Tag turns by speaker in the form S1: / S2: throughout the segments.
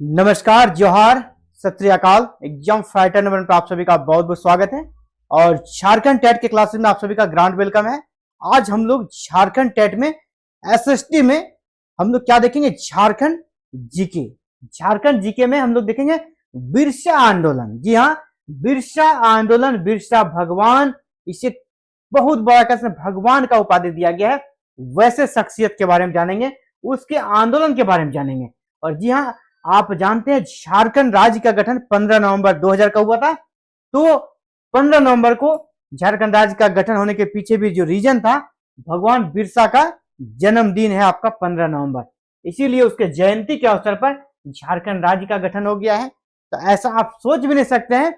S1: नमस्कार, जोहार, सत श्री अकाल। एग्जाम फाइटर नंबर पर आप सभी का बहुत बहुत स्वागत है और झारखंड टेट के क्लासेस में आप सभी का ग्रांड वेलकम है। आज हम लोग झारखंड टेट में एसएसटी में हम लोग क्या देखेंगे? झारखंड जीके। झारखंड जीके में हम लोग देखेंगे बिरसा आंदोलन। जी हाँ, बिरसा आंदोलन, बिरसा भगवान, इसे बहुत बड़ा कैसे भगवान का उपाधि दिया गया है। वैसे शख्सियत के बारे में जानेंगे, उसके आंदोलन के बारे में जानेंगे। और जी हाँ, आप जानते हैं झारखंड राज्य का गठन 15 नवंबर 2000 का हुआ था। तो 15 नवंबर को झारखंड राज्य का गठन होने के पीछे भी जो रीजन था, भगवान बिरसा का जन्मदिन है आपका 15 नवंबर, इसीलिए उसके जयंती के अवसर पर झारखंड राज्य का गठन हो गया है। तो ऐसा आप सोच भी नहीं सकते हैं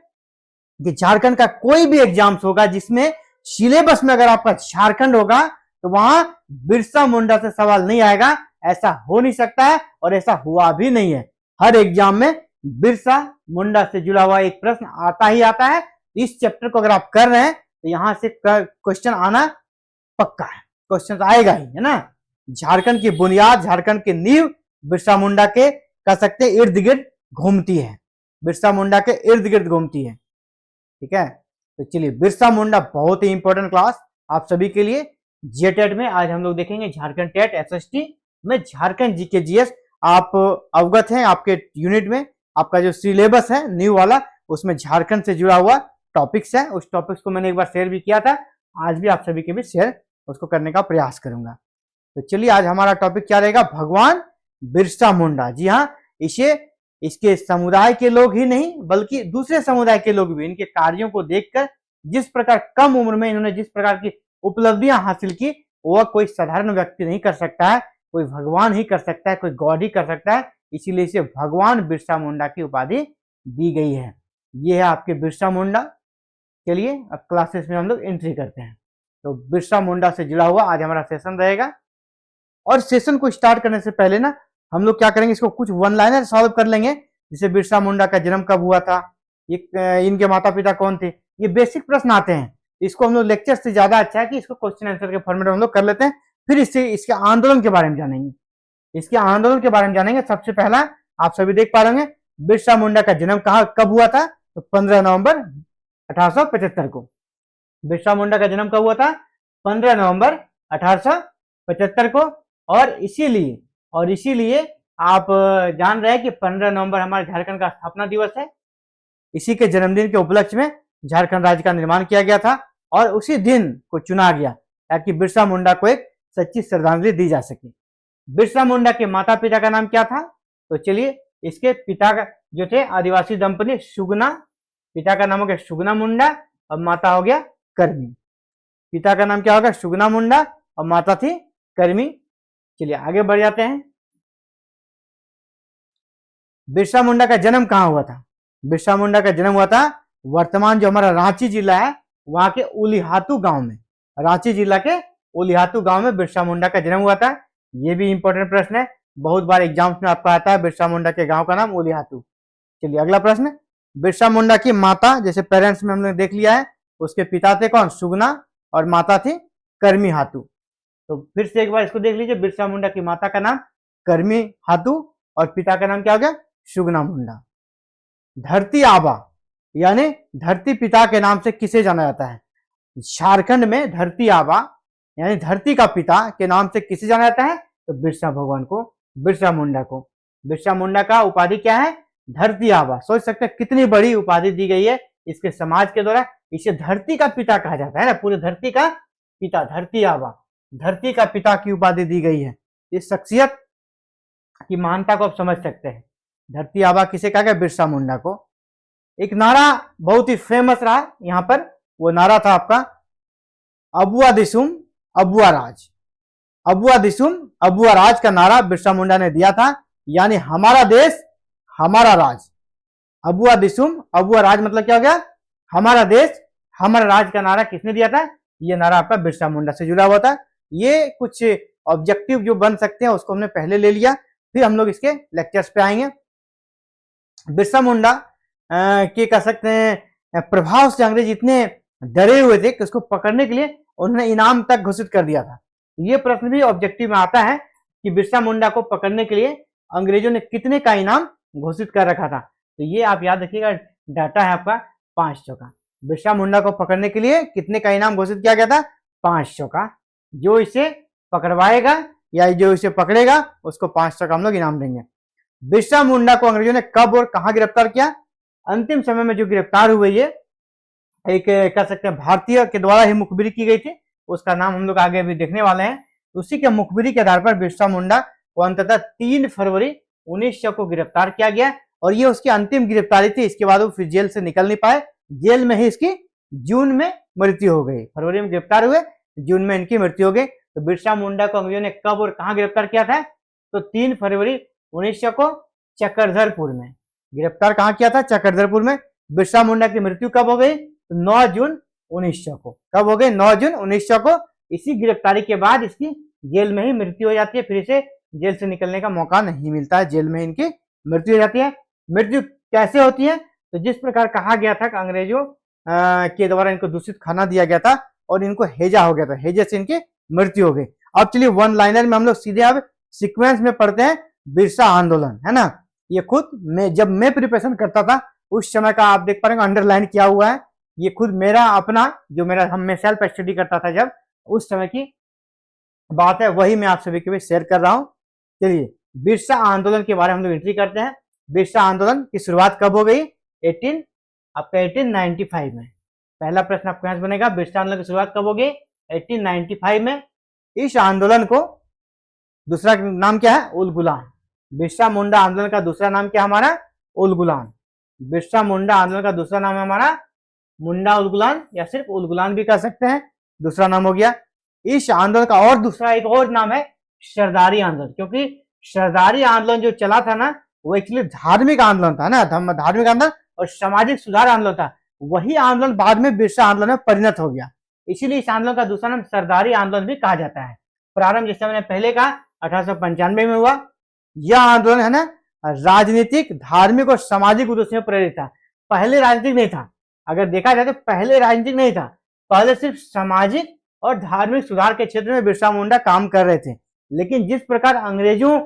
S1: कि झारखंड का कोई भी एग्जाम्स होगा जिसमें सिलेबस में अगर आपका झारखंड होगा तो वहां बिरसा मुंडा से सवाल नहीं आएगा। ऐसा हो नहीं सकता है और ऐसा हुआ भी नहीं है। हर एग्जाम में बिरसा मुंडा से जुड़ा हुआ एक प्रश्न आता ही आता है। इस चैप्टर को अगर आप कर रहे हैं तो यहां से क्वेश्चन आना पक्का है, क्वेश्चन आएगा ही, है ना। झारखंड की बुनियाद, झारखंड की नींव बिरसा मुंडा के कह सकते हैं इर्द गिर्द घूमती है, बिरसा मुंडा के इर्द गिर्द घूमती है। ठीक है, तो चलिए, बिरसा मुंडा बहुत ही इंपॉर्टेंट क्लास आप सभी के लिए। जेटेट में आज हम लोग देखेंगे झारखंड टेट एसएसटी में झारखंड जीके जीएस। आप अवगत हैं, आपके यूनिट में आपका जो सिलेबस है न्यू वाला, उसमें झारखंड से जुड़ा हुआ टॉपिक्स है। उस टॉपिक्स को मैंने एक बार शेयर भी किया था, आज भी आप सभी के बीच शेयर उसको करने का प्रयास करूंगा। तो चलिए, आज हमारा टॉपिक क्या रहेगा? भगवान बिरसा मुंडा। जी हाँ, इसे इसके समुदाय के लोग ही नहीं बल्कि दूसरे समुदाय के लोग भी इनके कार्यों को देखकर जिस प्रकार कम उम्र में इन्होंने जिस प्रकार की उपलब्धियां हासिल की, वह कोई साधारण व्यक्ति नहीं कर सकता है, कोई भगवान ही कर सकता है, कोई गॉड ही कर सकता है। इसीलिए इसे भगवान बिरसा मुंडा की उपाधि दी गई है। ये है आपके बिरसा मुंडा। चलिए, अब क्लासेस में हम लोग एंट्री करते हैं। तो बिरसा मुंडा से जुड़ा हुआ आज हमारा सेशन रहेगा। और सेशन को स्टार्ट करने से पहले ना हम लोग क्या करेंगे, इसको कुछ वन लाइनर सॉल्व कर लेंगे। जैसे बिरसा मुंडा का जन्म कब हुआ था, ये इनके माता पिता कौन थे, ये बेसिक प्रश्न आते हैं। इसको हम लोग लेक्चर से ज्यादा अच्छा है कि इसको क्वेश्चन आंसर के फॉर्मेट में हम लोग कर लेते हैं। फिर इससे इसके आंदोलन के बारे में जानेंगे, इसके आंदोलन के बारे में जानेंगे। सबसे पहला आप सभी देख पा रहे होंगे, बिरसा मुंडा का जन्म कब हुआ था? तो 15 नवंबर 1875 को। बिरसा मुंडा का जन्म कब हुआ था? 15 नवंबर 1875 को। और इसीलिए आप जान रहे हैं कि 15 नवंबर हमारे झारखंड का स्थापना दिवस है। इसी के जन्मदिन के उपलक्ष्य में झारखंड राज्य का निर्माण किया गया था और उसी दिन को चुना गया ताकि बिरसा मुंडा को एक सच्ची श्रद्धांजलि दी जा सके। बिरसा मुंडा के माता पिता का नाम क्या था? तो चलिए, इसके पिता का जो थे आदिवासी दंपति सुगना, पिता का नाम हो गया सुगना मुंडा और माता हो गया कर्मी। पिता का नाम क्या होगा? सुगना मुंडा और माता थी कर्मी। चलिए आगे बढ़ जाते हैं। बिरसा मुंडा का जन्म कहाँ हुआ था? बिरसा मुंडा का जन्म हुआ था वर्तमान जो हमारा रांची जिला है वहां के उलिहातू गांव में। रांची जिला के उलिहातू गांव में बिरसा मुंडा का जन्म हुआ था। ये भी इंपॉर्टेंट प्रश्न है, बहुत बार एग्जाम्स में आपका आता है बिरसा मुंडा के गांव का नाम उलिहातू। चलिए अगला प्रश्न, बिरसा मुंडा की माता, जैसे पेरेंट्स में हमने देख लिया है, उसके पिता थे कौन? सुगना और माता थी कर्मी हातू। तो फिर से एक बार इसको देख लीजिए, बिरसा मुंडा की माता का नाम कर्मी हातू और पिता का नाम क्या हो गया? सुगना मुंडा। धरती आबा यानी धरती पिता के नाम से किसे जाना जाता है? झारखंड में धरती आबा यानी धरती का पिता के नाम से किसे जाना जाता है? तो बिरसा भगवान को, बिरसा मुंडा को। बिरसा मुंडा का उपाधि क्या है? धरती आबा। सोच सकते हैं कितनी बड़ी उपाधि दी गई है इसके समाज के द्वारा। इसे धरती का पिता कहा जाता है ना, पूरी धरती का पिता, धरती आबा, धरती का पिता की उपाधि दी गई है। इस शख्सियत की महानता को आप समझ सकते हैं। धरती आबा किसे कहा गया? बिरसा मुंडा को। एक नारा बहुत ही फेमस रहा यहां पर, वो नारा था आपका अबुआ दिसुम अबुआ राज। अबुआ दिसुम अबुआ राज का नारा बिरसा मुंडा ने दिया था, यानी हमारा देश हमारा राज। अबुआ दिसुम अबुआ राज मतलब क्या हो गया? हमारा देश हमारा राज का नारा किसने दिया था? ये नारा आपका बिरसा मुंडा से जुड़ा हुआ था। ये कुछ ऑब्जेक्टिव जो बन सकते हैं उसको हमने पहले ले लिया, फिर हम लोग इसके लेक्चर्स पे आएंगे। बिरसा मुंडा के कह सकते हैं प्रभाव से अंग्रेज इतने डरे हुए थे कि उसको पकड़ने के लिए उन्होंने इनाम तक घोषित कर दिया था। ये प्रश्न भी ऑब्जेक्टिव में आता है कि बिरसा मुंडा को पकड़ने के लिए अंग्रेजों ने कितने का इनाम घोषित कर रखा था। तो ये आप याद रखिएगा, डाटा है आपका 500 का। बिरसा मुंडा को पकड़ने के लिए कितने का इनाम घोषित किया गया था? 500 का। जो इसे पकड़वाएगा या जो इसे पकड़ेगा उसको 500 का हम लोग इनाम देंगे। बिरसा मुंडा को अंग्रेजों ने कब और कहां गिरफ्तार किया? अंतिम समय में जो गिरफ्तार हुए, ये एक कह सकते हैं भारतीय के द्वारा ही मुखबिरी की गई थी, उसका नाम हम लोग आगे भी देखने वाले हैं। उसी के मुखबिरी के आधार पर बिरसा मुंडा को अंततः 3 फरवरी 1900 को गिरफ्तार किया गया और ये उसकी अंतिम गिरफ्तारी थी। इसके बाद वो फिर जेल से निकल नहीं पाए, जेल में ही इसकी जून में मृत्यु हो गई। फरवरी में गिरफ्तार हुए, जून में इनकी मृत्यु हो गई। तो बिरसा मुंडा को अंग्रेजों ने कब और कहां गिरफ्तार किया था? तो 3 फरवरी 1900 को चक्रधरपुर में गिरफ्तार कहां किया था? चक्रधरपुर में। बिरसा मुंडा की मृत्यु कब हो गई? तो 9 जून 1900 को। कब हो गई? 9 जून 1900 को। इसी गिरफ्तारी के बाद इसकी जेल में ही मृत्यु हो जाती है, फिर इसे जेल से निकलने का मौका नहीं मिलता है, जेल में इनकी मृत्यु हो जाती है। मृत्यु कैसे होती है? तो जिस प्रकार कहा गया था कि अंग्रेजों के द्वारा इनको दूषित खाना दिया गया था और इनको हेजा हो गया था, हेजे से इनकी मृत्यु हो गई। अब चलिए वन लाइनर में हम लोग सीधे अब सीक्वेंस में पढ़ते हैं। बिरसा आंदोलन, है ना, ये खुद जब मैं प्रिपरेशन करता था उस समय का आप देख पा रहे हैं, अंडरलाइन किया हुआ है। ये खुद मेरा अपना जो मैं सेल्फ स्टडी करता था जब, उस समय की बात है, वही मैं आप सभी के बीच शेयर कर रहा हूं। चलिए बिरसा आंदोलन के बारे में हम लोग एंट्री करते हैं। बिरसा आंदोलन की शुरुआत कब हो गई? 1895 में। पहला प्रश्न आपके यहां बनेगा, बिरसा आंदोलन की शुरुआत कब हो गई? 1895 में। इस आंदोलन को दूसरा नाम क्या है? उल गुलान। बिरसा मुंडा आंदोलन का दूसरा नाम क्या हमारा? उल गुलान। बिरसा मुंडा आंदोलन का दूसरा नाम है हमारा मुंडा उल गुलान, या सिर्फ उल गुलान भी कह सकते हैं, दूसरा नाम हो गया। इस आंदोलन का और दूसरा एक और नाम है सरदारी आंदोलन, क्योंकि सरदारी आंदोलन जो चला था ना, वो एक्चुअली धार्मिक आंदोलन था ना, धार्मिक आंदोलन और सामाजिक सुधार आंदोलन था। वही आंदोलन बाद में बिरसा आंदोलन में परिणत हो गया, इसीलिए इस आंदोलन का दूसरा नाम सरदारी आंदोलन भी कहा जाता है। प्रारंभ जैसे मैंने पहले कहा 1895 में हुआ। यह आंदोलन है ना, राजनीतिक, धार्मिक और सामाजिक उद्देश्य में प्रेरित था। पहले राजनीतिक नहीं था, अगर देखा जाए तो पहले राजनीतिक नहीं था, पहले सिर्फ सामाजिक और धार्मिक सुधार के क्षेत्र में बिरसा मुंडा काम कर रहे थे। लेकिन जिस प्रकार अंग्रेजों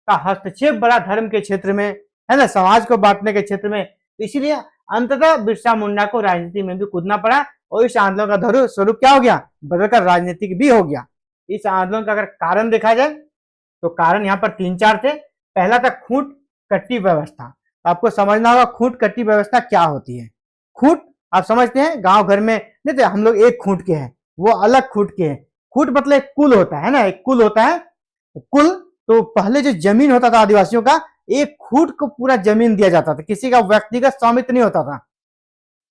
S1: का हस्तक्षेप बड़ा धर्म के क्षेत्र में, है ना, समाज को बांटने के क्षेत्र में, इसलिए अंततः बिरसा मुंडा को राजनीति में भी कूदना पड़ा और इस आंदोलन का स्वरूप क्या हो गया? बदलकर राजनीतिक भी हो गया। इस आंदोलन का अगर कारण देखा जाए तो कारण यहाँ पर 3-4 थे। पहला था खूंट कट्टी व्यवस्था। आपको समझना होगा खूंट कट्टी व्यवस्था क्या होती है। खूंट आप समझते हैं, गांव घर में नहीं, हम लोग एक खूंट के हैं, वो अलग खूंट के हैं। खूंट मतलब एक कुल होता है ना, एक कुल होता है। कुल तो पहले जो जमीन होता था आदिवासियों का, एक खूंट को पूरा जमीन दिया जाता था, किसी का व्यक्तिगत स्वामित्व नहीं होता था।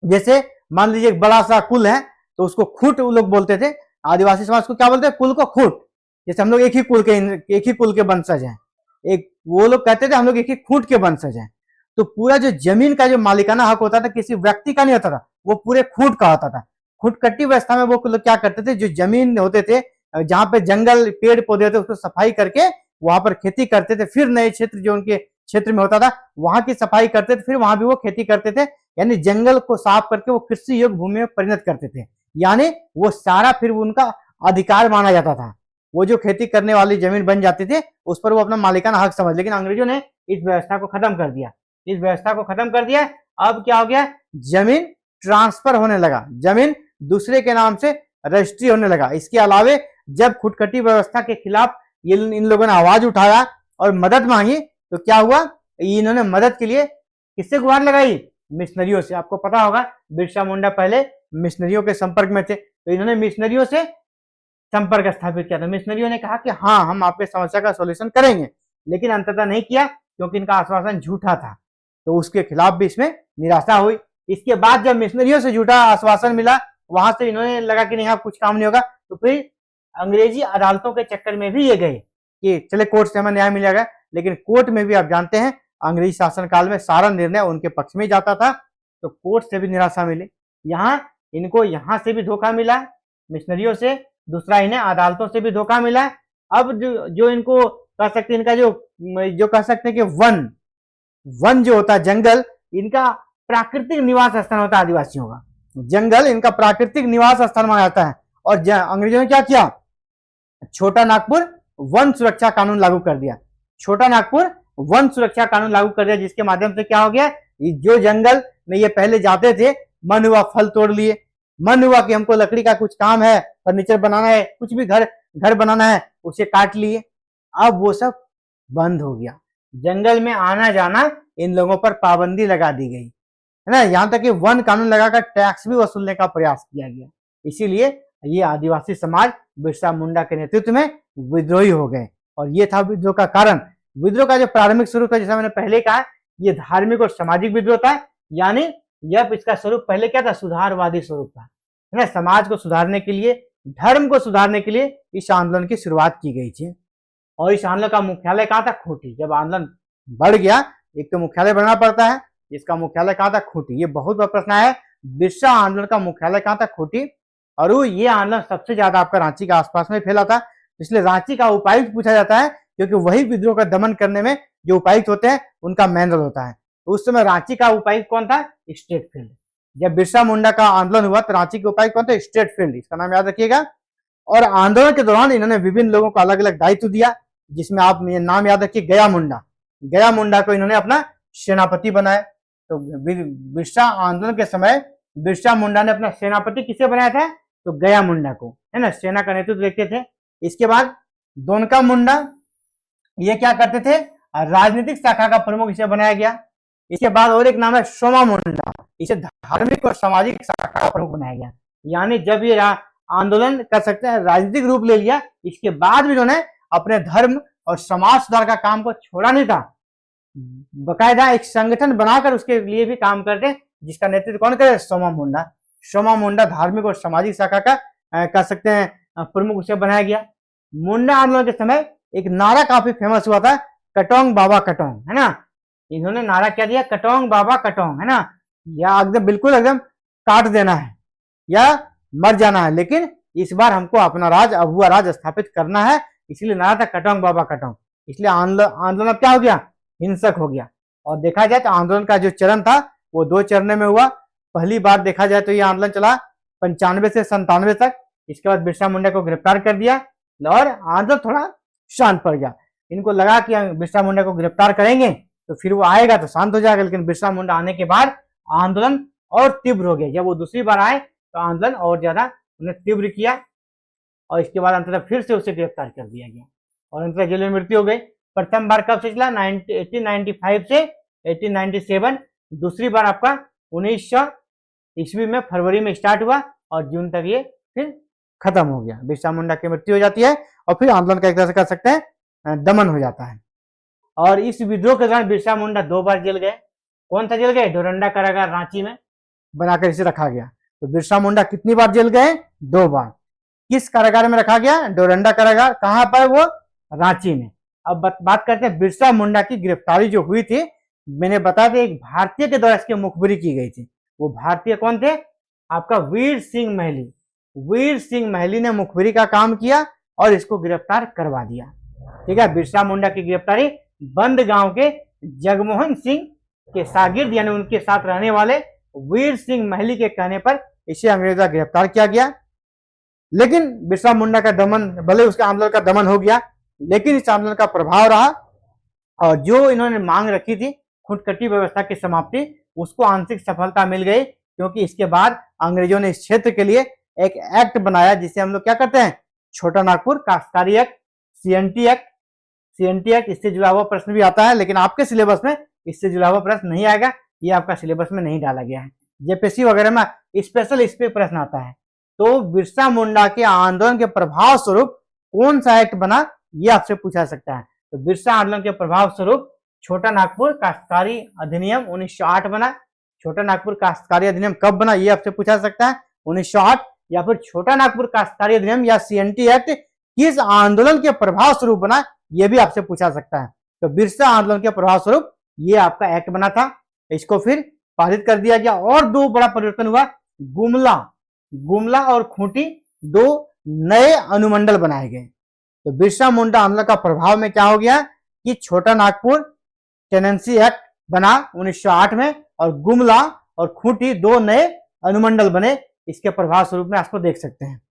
S1: जैसे मान लीजिए एक बड़ा सा कुल है तो उसको खूंट लोग बोलते थे, आदिवासी समाज को क्या बोलते हैं? कुल को खूंट। जैसे हम लोग एक ही कुल के वंशज हैं, एक वो लोग कहते थे हम लोग एक ही खूंट के वंशज हैं। तो पूरा जो जमीन का जो मालिकाना हक होता था किसी व्यक्ति का नहीं होता था, वो पूरे खूंट का होता था। खूंट कट्टी व्यवस्था में वो लोग क्या करते थे, जो जमीन होते थे जहां पे जंगल पेड़ पौधे होते उसको सफाई करके वहां पर खेती करते थे, फिर नए क्षेत्र जो उनके क्षेत्र में होता था वहां की सफाई करते थे, फिर वहां भी वो खेती करते थे। यानी जंगल को साफ करके वो कृषि योग्य भूमि में परिणत करते थे, यानी वो सारा फिर उनका अधिकार माना जाता था। वो जो खेती करने वाली जमीन बन जाती थी उस पर वो अपना मालिकाना हक समझ। लेकिन अंग्रेजों ने इस व्यवस्था को खत्म कर दिया, इस व्यवस्था को खत्म कर दिया। अब क्या हो गया? जमीन ट्रांसफर होने लगा, जमीन दूसरे के नाम से रजिस्ट्री होने लगा। इसके अलावे जब खुटखटी व्यवस्था के खिलाफ इन लोगों ने आवाज उठाया और मदद मांगी तो क्या हुआ? इन्होंने मदद के लिए किससे गुहार लगाई? मिशनरियों से। आपको पता होगा बिरसा मुंडा पहले मिशनरियों के संपर्क में थे, तो इन्होंने मिशनरियों से संपर्क स्थापित किया था। मिशनरियों ने कहा कि हाँ हम आपके समस्या का सॉल्यूशन करेंगे, लेकिन अंततः नहीं किया क्योंकि इनका आश्वासन झूठा था, तो उसके खिलाफ भी इसमें निराशा हुई। इसके बाद जब मिशनरियों से झूठा आश्वासन मिला, वहां से इन्होंने लगा कि नहीं, कुछ काम नहीं होगा, तो फिर अंग्रेजी अदालतों के चक्कर में भी ये गए कि चले कोर्ट से हमें न्याय मिलेगा। लेकिन कोर्ट में भी आप जानते हैं अंग्रेजी शासन काल में सारा निर्णय उनके पक्ष में जाता था, तो कोर्ट से भी निराशा मिली। इनको यहाँ से भी धोखा मिला मिशनरियों से, दूसरा इन्हें अदालतों से भी धोखा मिला। अब जो इनको कह सकते हैं, इनका जो कह सकते हैं कि वन जो होता है, जंगल, इनका प्राकृतिक निवास स्थान होता है आदिवासियों का। जंगल इनका प्राकृतिक निवास स्थान माना जाता है। और अंग्रेजों ने क्या किया? छोटा नागपुर वन सुरक्षा कानून लागू कर दिया। छोटा नागपुर वन सुरक्षा कानून लागू कर दिया, जिसके माध्यम से क्या हो गया, जो जंगल में ये पहले जाते थे, मन हुआ फल तोड़ लिए, मन हुआ कि हमको लकड़ी का कुछ काम है, फर्नीचर बनाना है, कुछ भी घर बनाना है, उसे काट लिए। अब वो सब बंद हो गया, जंगल में आना जाना इन लोगों पर पाबंदी लगा दी गई, है ना। यहाँ तक कि वन कानून लगाकर टैक्स भी वसूलने का प्रयास किया गया। इसीलिए ये आदिवासी समाज बिरसा मुंडा के नेतृत्व में विद्रोही हो गए, और ये था विद्रोह का कारण। विद्रोह का जो प्रारंभिक स्वरूप है, जैसा मैंने पहले कहा, ये धार्मिक और सामाजिक विद्रोह था, यानी यह इसका स्वरूप पहले क्या था, सुधारवादी स्वरूप था, है ना। समाज को सुधारने के लिए, धर्म को सुधारने के लिए इस आंदोलन की शुरुआत की गई थी। और इस आंदोलन का मुख्यालय कहाँ था, खूंटी। जब आंदोलन बढ़ गया, एक तो मुख्यालय बनना पड़ता है, इसका मुख्यालय कहाँ था, खूंटी। ये बहुत बड़ा प्रश्न है, बिरसा आंदोलन का मुख्यालय कहाँ था, खूंटी। और वो ये आंदोलन सबसे ज्यादा आपका रांची के आसपास में फैला था, इसलिए रांची का उपायुक्त पूछा जाता है, क्योंकि वही विद्रोह का दमन करने में जो उपायुक्त होते हैं उनका मेन रोल होता है। तो उस समय रांची का उपायुक्त कौन था, स्ट्रेटफील्ड। जब बिरसा मुंडा का आंदोलन हुआ तो रांची के उपायुक्त कौन थे, स्ट्रेटफील्ड, इसका नाम याद रखिएगा। और आंदोलन के दौरान इन्होंने विभिन्न लोगों को अलग अलग दायित्व दिया, जिसमें आप नाम याद रखिए, गया मुंडा। गया मुंडा को इन्होंने अपना सेनापति बनाया। तो बिरसा आंदोलन के समय बिरसा मुंडा ने अपना सेनापति किसे बनाया था, तो गया मुंडा को, है ना, सेना का नेतृत्व देखते थे। इसके बाद दोनका मुंडा, ये क्या करते थे, राजनीतिक शाखा का प्रमुख इसे बनाया गया। इसके बाद और एक नाम है सोमा मुंडा, इसे धार्मिक और सामाजिक शाखा का प्रमुख बनाया गया। यानी जब ये आंदोलन कर सकते हैं, राजनीतिक रूप ले लिया, इसके बाद भी इन्होंने अपने धर्म और समाज सुधार का काम को छोड़ा नहीं था, बकायदा एक संगठन बनाकर उसके लिए भी काम करते, जिसका नेतृत्व कौन करे, सोमा मुंडा। सोमा मुंडा धार्मिक और सामाजिक शाखा का कह सकते हैं प्रमुख उसे बनाया गया। मुंडा आंदोलन के समय एक नारा काफी फेमस हुआ था, कटोंग बाबा कटोंग, है ना। इन्होंने नारा क्या दिया, कटोंग बाबा कटोंग, है ना, या एकदम बिल्कुल एकदम काट देना है या मर जाना है, लेकिन इस बार हमको अपना राज, अभुआ राज स्थापित करना है, इसलिए नारा था कटोंग बाबा कटोंग। इसलिए आंदोलन अब क्या हो गया, हिंसक हो गया। और देखा जाए तो आंदोलन का जो चरण था वो 2 चरणों में हुआ। पहली बार देखा जाए तो ये आंदोलन चला 95 से 97 तक। इसके बाद बिरसा मुंडा को गिरफ्तार कर दिया और आंदोलन थोड़ा शांत पड़ गया। इनको लगा कि बिरसा मुंडा को गिरफ्तार करेंगे तो फिर वो आएगा तो शांत हो जाएगा, लेकिन बिरसा मुंडा आने के बाद आंदोलन और तीव्र हो गया। जब वो दूसरी बार आए तो आंदोलन और ज्यादा उन्हें तीव्र किया, और इसके बाद अंततः फिर से उसे गिरफ्तार कर दिया गया और अंततः जेल में मृत्यु हो गई। प्रथम बार कब से चला, 1895 से 1897। दूसरी बार आपका 1900 ईस्वी में फरवरी में स्टार्ट हुआ और जून तक ये फिर खत्म हो गया। बिरसा मुंडा की मृत्यु हो जाती है और फिर आंदोलन का एक तरह से कह सकते हैं दमन हो जाता है। और इस विद्रोह के दौरान बिरसा मुंडा 2 बार जेल गए। कौन सा जेल गए, डोरंडा कारागार रांची में बनाकर इसे रखा गया। तो बिरसा मुंडा कितनी बार जेल गए, 2 बार। किस कारागार में रखा गया, डोरंडा कारागार। कहां पर, वो रांची में। अब बात करते हैं बिरसा मुंडा की गिरफ्तारी जो हुई थी, मैंने बताया था एक भारतीय के द्वारा इसकी मुखबिरी की गई थी। वो भारतीय कौन थे, आपका वीर सिंह महली। वीर सिंह महली ने मुखबिरी का काम किया और इसको गिरफ्तार करवा दिया। ठीक है, बिरसा मुंडा की गिरफ्तारी बंद गांव के जगमोहन सिंह के शागिर्द यानी उनके साथ रहने वाले वीर सिंह महली के कहने पर इसे अंग्रेजों द्वारा गिरफ्तार किया गया। लेकिन बिरसा मुंडा का दमन, भले उसके आंदोलन का दमन हो गया, लेकिन इस आंदोलन का प्रभाव रहा और जो इन्होंने मांग रखी थी खुटकटी व्यवस्था की समाप्ति, उसको आंशिक सफलता मिल गई, क्योंकि इसके बाद अंग्रेजों ने इस क्षेत्र के लिए एक एक्ट बनाया जिसे हम लोग क्या करते हैं, छोटा नागपुर काश्तकारी act, CNT act. CNT act, इससे जुड़ा हुआ प्रश्न भी आता है, लेकिन आपके सिलेबस में इससे जुड़ा हुआ प्रश्न नहीं आएगा, ये आपका सिलेबस में नहीं डाला गया है। जेपीएससी वगैरह में स्पेशल इस पे प्रश्न आता है। तो बिरसा मुंडा के आंदोलन के प्रभाव स्वरूप कौन सा एक्ट बना, ये आपसे पूछा सकता है। तो बिरसा आंदोलन के प्रभाव स्वरूप छोटा नागपुर काश्तकारी अधिनियम 1908 बना। छोटा नागपुर काश्तकारी अधिनियम कब बना, ये आपसे पूछा सकता है, 1908। या फिर छोटा नागपुर काश्तकारी अधिनियम या सीएनटी एक्ट किस आंदोलन के प्रभाव स्वरूप बना, ये भी आपसे पूछा सकता है। तो बिरसा आंदोलन के प्रभाव स्वरूप ये आपका एक्ट बना था, इसको फिर पारित कर दिया गया। और 2 बड़ा परिवर्तन हुआ, गुमला और खूंटी 2 नए अनुमंडल बनाए गए। तो बिरसा मुंडा आंदोलन का प्रभाव में क्या हो गया कि छोटा नागपुर टेनेंसी एक्ट बना 1908 में और गुमला और खूंटी 2 नए अनुमंडल बने। इसके प्रभाव स्वरूप में आपको देख सकते हैं।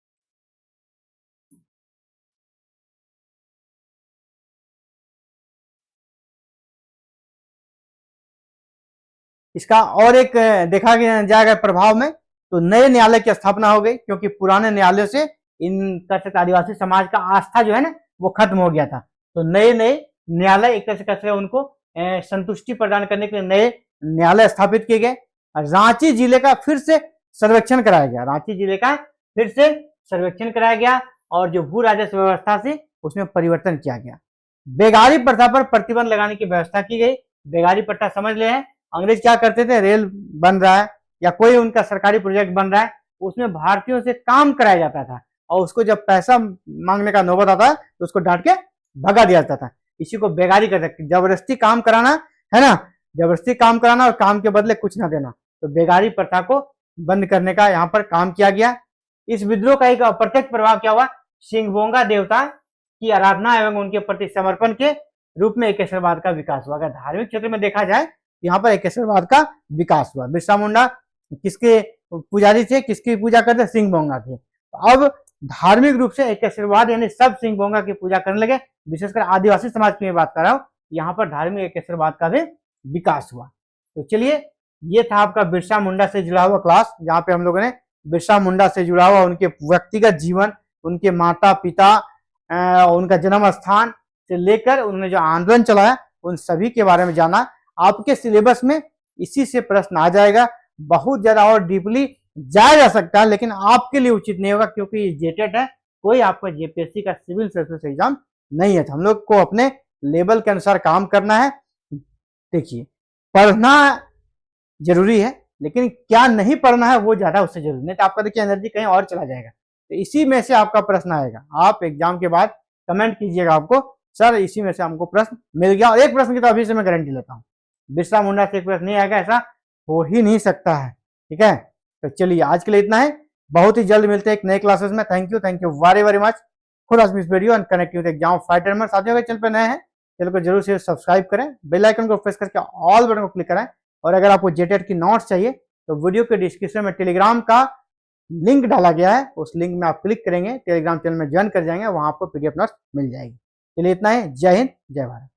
S1: इसका और एक देखा जाएगा प्रभाव में, तो नए न्यायालय की स्थापना हो गई, क्योंकि पुराने न्यायालयों से इन कह सकते आदिवासी समाज का आस्था जो है ना वो खत्म हो गया था। तो नए नए न्यायालय एक तरह से कैसे उनको संतुष्टि प्रदान करने के लिए नए न्यायालय स्थापित किए गए। रांची जिले का फिर से सर्वेक्षण कराया गया, रांची जिले का फिर से सर्वेक्षण कराया गया और जो भू राजस्व व्यवस्था से उसमें परिवर्तन किया गया। बेगारी प्रथा पर प्रतिबंध लगाने की व्यवस्था की गई। बेगारी प्रथा समझ ले हैं, अंग्रेज क्या करते थे, रेल बन रहा है या कोई उनका सरकारी प्रोजेक्ट बन रहा है, उसमें भारतीयों से काम कराया जाता था और उसको जब पैसा मांगने का नौबत आता तो उसको डांट के भगा दिया जाता था। इसी को बेगारी कहते हैं, जबरदस्ती काम कराना है ना, जबरदस्ती काम कराना और काम के बदले कुछ ना देना। तो बेगारी प्रथा को बंद करने का यहाँ पर काम किया गया। इस विद्रोह का एक अप्रत्यक्ष प्रभाव क्या हुआ, सिंहभोंगा देवता की आराधना एवं उनके प्रति समर्पण के रूप में एकेश्वरवाद का विकास हुआ। अगर धार्मिक क्षेत्र में देखा जाए यहाँ पर एकेश्वरवाद का विकास हुआ। बिरसा मुंडा किसके पुजारी थे, किसकी पूजा करते, सिंहभोंगा की। अब धार्मिक रूप से एकेश्वरवाद यानी सब सिंहभोंगा की पूजा करने लगे। विशेषकर आदिवासी समाज की मैं बात कर रहा हूँ, यहाँ पर धार्मिक एकेश्वरवाद का भी विकास हुआ। तो चलिए, ये था आपका बिरसा मुंडा से जुड़ा हुआ क्लास, जहाँ पे हम लोगों ने बिरसा मुंडा से जुड़ा हुआ उनके व्यक्तिगत जीवन, उनके माता पिता, उनका जन्म स्थान से लेकर उन्होंने जो आंदोलन चलाया उन सभी के बारे में जाना। आपके सिलेबस में इसी से प्रश्न आ जाएगा, बहुत ज्यादा और डीपली जाया जा सकता है, लेकिन आपके लिए उचित नहीं होगा क्योंकि ये जेटेट है, कोई आपका जेपीएससी का सिविल सर्विस एग्जाम नहीं है। तो हम लोग को अपने लेवल के अनुसार काम करना है। देखिए, पढ़ना जरूरी है, लेकिन क्या नहीं पढ़ना है वो ज्यादा उससे जरूरी नहीं, तो आपका देखिए एनर्जी कहीं और चला जाएगा। तो इसी में से आपका प्रश्न आएगा, आप एग्जाम के बाद कमेंट कीजिएगा आपको, सर इसी में से हमको प्रश्न मिल गया। और एक प्रश्न की तो अभी से मैं गारंटी लेता हूँ, बिरसा मुंडा से एक प्रश्न नहीं आएगा, ऐसा हो ही नहीं सकता है। ठीक है, तो चलिए आज के लिए इतना है, बहुत ही जल्द मिलते हैं एक नए क्लासेस में। Thank you very very much for watching this video and connecting with exam fighter. में साथियों, अगर चैनल पर नए हैं चैनल को जरूर से सब्सक्राइब करें, बेल आइकन को प्रेस करके ऑल बटन को क्लिक करें। और अगर आपको जेटेट की नोट्स चाहिए तो वीडियो के डिस्क्रिप्शन में टेलीग्राम का लिंक डाला गया है, उस लिंक में आप क्लिक करेंगे, टेलीग्राम चैनल में ज्वाइन कर जाएंगे, वहां आपको पीडीएफ नोट्स मिल जाएगी। चलिए इतना ही, जय हिंद जय भारत।